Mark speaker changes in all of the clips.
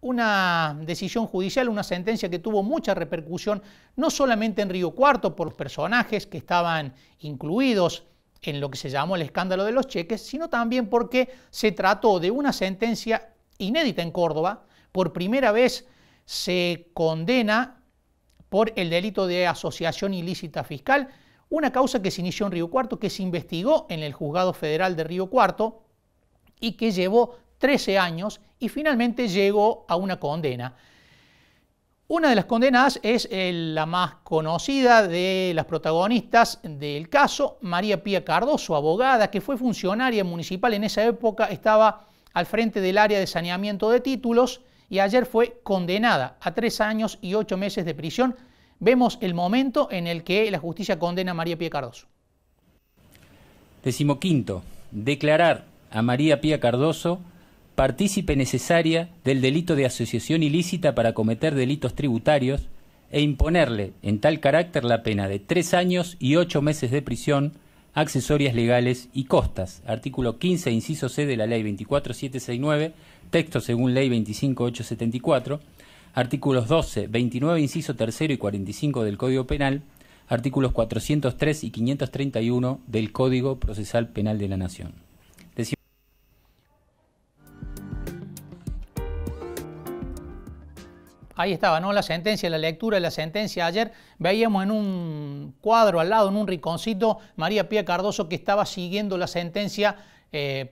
Speaker 1: una decisión judicial, una sentencia que tuvo mucha repercusión, no solamente en Río Cuarto por los personajes que estaban incluidos en lo que se llamó el escándalo de los cheques, sino también porque se trató de una sentencia inédita en Córdoba. Por primera vez se condena por el delito de asociación ilícita fiscal, una causa que se inició en Río Cuarto, que se investigó en el Juzgado Federal de Río Cuarto y que llevó 13 años y finalmente llegó a una condena. Una de las condenadas es la más conocida de las protagonistas del caso, María Pía Cardoso, abogada que fue funcionaria municipal en esa época, estaba al frente del área de saneamiento de títulos y ayer fue condenada a 3 años y 8 meses de prisión. Vemos el momento en el que la justicia condena a María Pía Cardoso.
Speaker 2: 15. Declarar a María Pía Cardoso partícipe necesaria del delito de asociación ilícita para cometer delitos tributarios e imponerle en tal carácter la pena de 3 años y 8 meses de prisión, accesorias legales y costas. Artículo 15, inciso C de la Ley 24769, texto según Ley 25874, artículos 12, 29, inciso tercero y 45 del Código Penal, artículos 403 y 531 del Código Procesal Penal de la Nación.
Speaker 1: Ahí estaba, ¿no? La sentencia, la lectura de la sentencia. Ayer veíamos en un cuadro al lado, en un rinconcito, María Pía Cardoso que estaba siguiendo la sentencia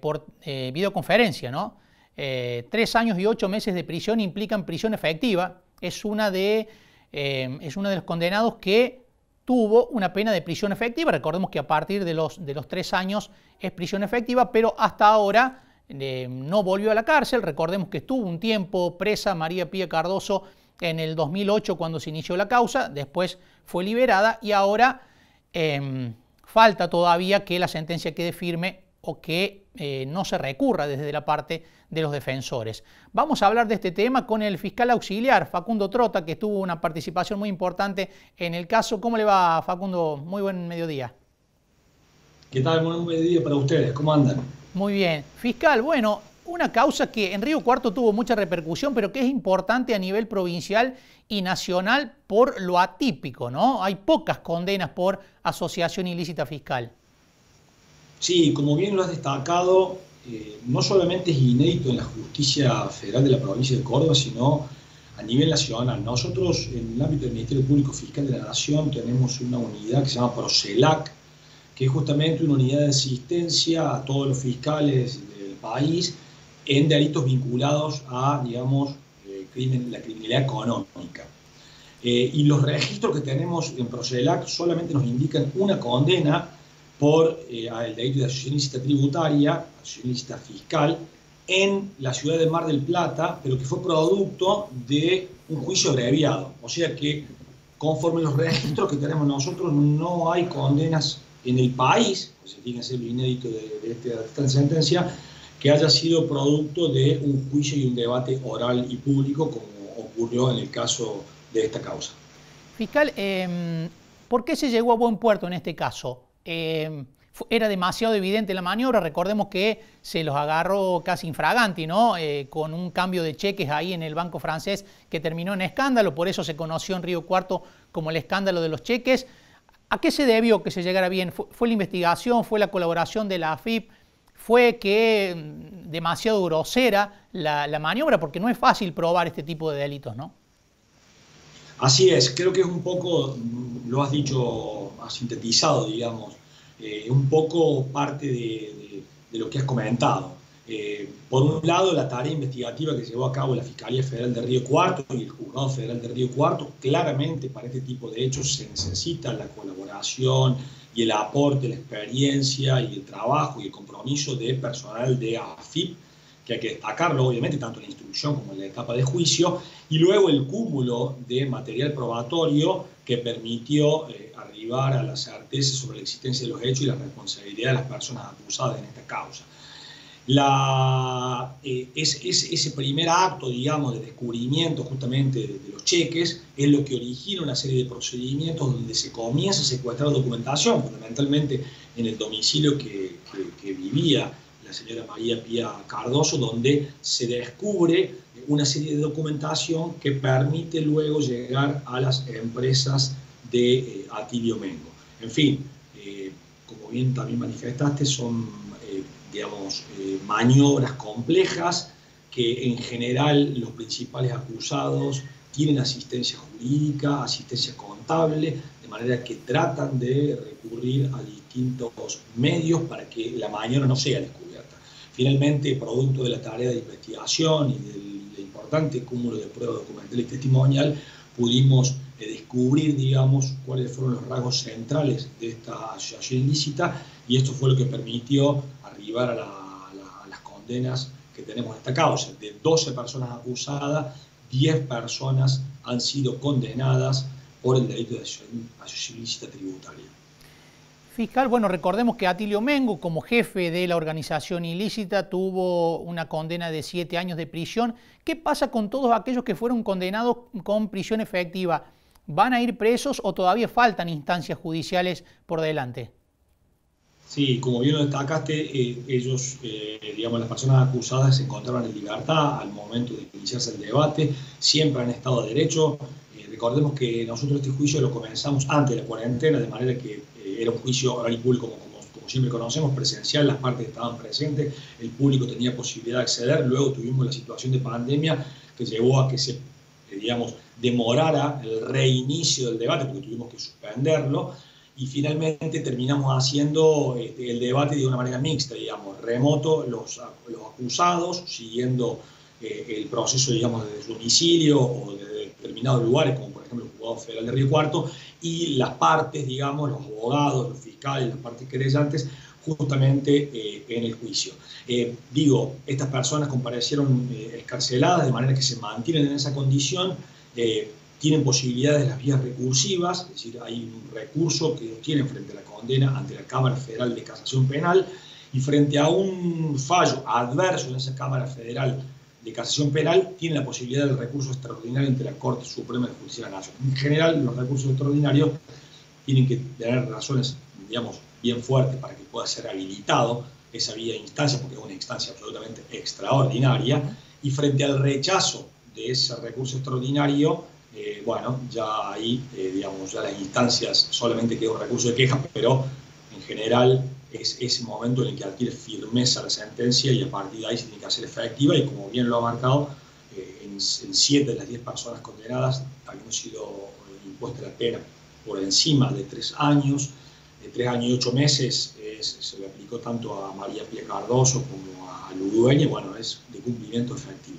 Speaker 1: por videoconferencia, ¿no? 3 años y 8 meses de prisión implican prisión efectiva. Es uno de los condenados que tuvo una pena de prisión efectiva. Recordemos que a partir de los 3 años es prisión efectiva, pero hasta ahora no volvió a la cárcel. Recordemos que estuvo un tiempo presa María Pía Cardoso en el 2008 cuando se inició la causa, después fue liberada y ahora falta todavía que la sentencia quede firme o que no se recurra desde la parte de los defensores. Vamos a hablar de este tema con el fiscal auxiliar Facundo Trota, que tuvo una participación muy importante en el caso. ¿Cómo le va, Facundo? Muy buen mediodía.
Speaker 3: ¿Qué tal? Buen mediodía para ustedes. ¿Cómo andan?
Speaker 1: Muy bien. Fiscal, bueno, una causa que en Río Cuarto tuvo mucha repercusión, pero que es importante a nivel provincial y nacional por lo atípico, ¿no? Hay pocas condenas por asociación ilícita fiscal.
Speaker 3: Sí, como bien lo has destacado, no solamente es inédito en la justicia federal de la provincia de Córdoba, sino a nivel nacional. Nosotros, en el ámbito del Ministerio Público Fiscal de la Nación, tenemos una unidad que se llama PROCELAC, que es justamente una unidad de asistencia a todos los fiscales del país en delitos vinculados a, digamos, la criminalidad económica. Y los registros que tenemos en PROCELAC solamente nos indican una condena por el delito de asociación ilícita tributaria, asociación ilícita fiscal, en la ciudad de Mar del Plata, pero que fue producto de un juicio abreviado. O sea que, conforme los registros que tenemos nosotros, no hay condenas en el país, pues fíjense lo inédito de esta sentencia, que haya sido producto de un juicio y un debate oral y público, como ocurrió en el caso de esta causa.
Speaker 1: Fiscal, ¿por qué se llegó a buen puerto en este caso? Era demasiado evidente la maniobra. Recordemos que se los agarró casi infraganti, ¿no? Con un cambio de cheques ahí en el banco francés que terminó en escándalo, por eso se conoció en Río Cuarto como el escándalo de los cheques. ¿A qué se debió que se llegara bien? ¿Fue la investigación? ¿Fue la colaboración de la AFIP? ¿Fue que demasiado grosera la maniobra? Porque no es fácil probar este tipo de delitos, ¿no?
Speaker 3: Así es, creo que es un poco, lo has dicho, has sintetizado, digamos, un poco parte de lo que has comentado. Por un lado, la tarea investigativa que llevó a cabo la Fiscalía Federal de Río Cuarto y el Juzgado Federal de Río Cuarto, claramente para este tipo de hechos se necesita la colaboración y el aporte, la experiencia y el trabajo y el compromiso de personal de AFIP, que hay que destacarlo, obviamente, tanto en la instrucción como en la etapa de juicio, y luego el cúmulo de material probatorio que permitió arribar a la certeza sobre la existencia de los hechos y la responsabilidad de las personas acusadas en esta causa. Ese primer acto, digamos, de descubrimiento justamente de los cheques es lo que origina una serie de procedimientos donde se comienza a secuestrar documentación, fundamentalmente en el domicilio que vivía la señora María Pía Cardoso, donde se descubre una serie de documentación que permite luego llegar a las empresas de Atilio Mengo. En fin, como bien también manifestaste, son digamos, maniobras complejas que en general los principales acusados tienen asistencia jurídica, asistencia contable, de manera que tratan de recurrir a distintos medios para que la maniobra no sea descubierta. Finalmente, producto de la tarea de investigación y del importante cúmulo de pruebas documental y testimonial, pudimos descubrir, digamos, cuáles fueron los rasgos centrales de esta asociación ilícita, y esto fue lo que permitió arribar a las condenas que tenemos en esta causa. De 12 personas acusadas, 10 personas han sido condenadas por el delito de asociación ilícita tributaria.
Speaker 1: Fiscal, bueno, recordemos que Atilio Mengo, como jefe de la organización ilícita, tuvo una condena de 7 años de prisión. ¿Qué pasa con todos aquellos que fueron condenados con prisión efectiva? ¿Van a ir presos o todavía faltan instancias judiciales por delante?
Speaker 3: Sí, como bien lo destacaste, ellos, digamos, las personas acusadas se encontraban en libertad al momento de iniciarse el debate, siempre han estado a derecho. Recordemos que nosotros este juicio lo comenzamos antes de la cuarentena, de manera que era un juicio oral y público, como siempre conocemos, presencial, las partes estaban presentes, el público tenía posibilidad de acceder. Luego tuvimos la situación de pandemia que llevó a que se, digamos, demorara el reinicio del debate, porque tuvimos que suspenderlo, y finalmente terminamos haciendo el debate de una manera mixta, digamos, remoto, los acusados, siguiendo el proceso, digamos, de domicilio o de determinados lugares, como por ejemplo el Juzgado Federal de Río Cuarto, y las partes, digamos, los abogados, los fiscales, las partes querellantes, justamente en el juicio. Estas personas comparecieron excarceladas, de manera que se mantienen en esa condición, tienen posibilidades de las vías recursivas, es decir, hay un recurso que tienen frente a la condena ante la Cámara Federal de Casación Penal, y frente a un fallo adverso en esa Cámara Federal de Casación Penal, tiene la posibilidad del recurso extraordinario ante la Corte Suprema de Justicia de la Nación. En general, los recursos extraordinarios tienen que tener razones, digamos, bien fuertes para que pueda ser habilitado esa vía de instancia, porque es una instancia absolutamente extraordinaria, y frente al rechazo de ese recurso extraordinario, bueno, ya ahí, digamos, ya las instancias solamente queda un recurso de queja, pero en general es ese momento en el que adquiere firmeza la sentencia y a partir de ahí se tiene que hacer efectiva, y como bien lo ha marcado, en 7 de las 10 personas condenadas habiendo sido impuesta la pena por encima de 3 años, de 3 años y 8 meses, se le aplicó tanto a María Pía Cardoso como a Ludueña, bueno, es de cumplimiento efectivo.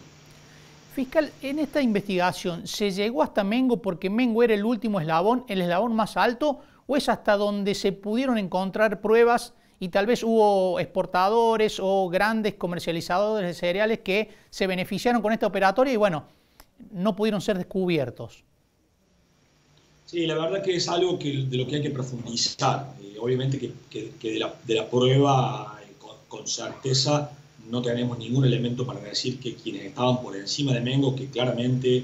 Speaker 1: Fiscal, en esta investigación, ¿se llegó hasta Mengo porque Mengo era el último eslabón, el eslabón más alto, o es hasta donde se pudieron encontrar pruebas y tal vez hubo exportadores o grandes comercializadores de cereales que se beneficiaron con esta operatoria y bueno, no pudieron ser descubiertos?
Speaker 3: Sí, la verdad que es algo de lo que hay que profundizar. Obviamente que de la prueba con certeza no tenemos ningún elemento para decir que quienes estaban por encima de Mengo, que claramente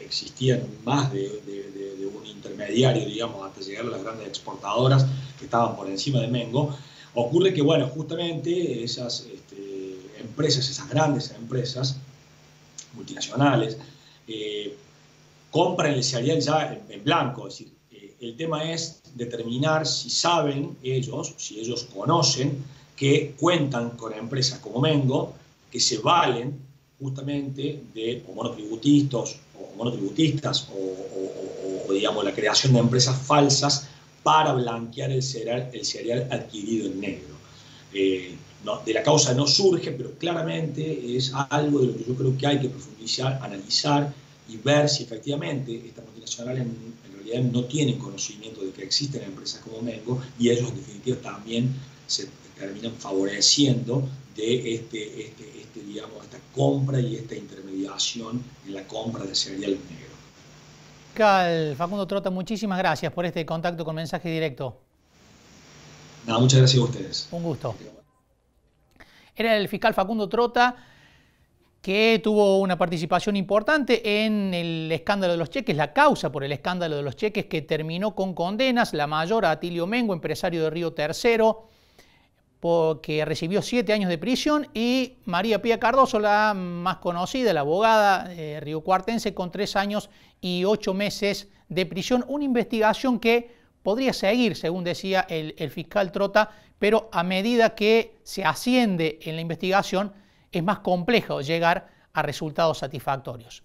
Speaker 3: existían más de un intermediario, digamos, hasta llegar a las grandes exportadoras que estaban por encima de Mengo. Ocurre que, bueno, justamente esas empresas, esas grandes empresas multinacionales, compran el cereal ya en blanco. Es decir, el tema es determinar si saben ellos, si ellos conocen que cuentan con empresas como Mengo, que se valen justamente de monotributistas o digamos, la creación de empresas falsas para blanquear el cereal adquirido en negro. De la causa no surge, pero claramente es algo de lo que yo creo que hay que profundizar, analizar y ver si efectivamente estas multinacionales en realidad no tienen conocimiento de que existen empresas como Mengo, y ellos en definitiva también se terminan favoreciendo de digamos, esta compra y esta intermediación en la compra de cereal negro.
Speaker 1: Fiscal Facundo Trota, muchísimas gracias por este contacto con Mensaje Directo.
Speaker 3: Nada, muchas gracias a ustedes.
Speaker 1: Un gusto. Era el fiscal Facundo Trota, que tuvo una participación importante en el escándalo de los cheques, la causa por el escándalo de los cheques que terminó con condenas, la mayor a Atilio Mengo, empresario de Río Tercero, que recibió 7 años de prisión, y María Pía Cardoso, la más conocida, la abogada riocuartense, con 3 años y 8 meses de prisión. Una investigación que podría seguir, según decía el fiscal Trota, pero a medida que se asciende en la investigación es más complejo llegar a resultados satisfactorios.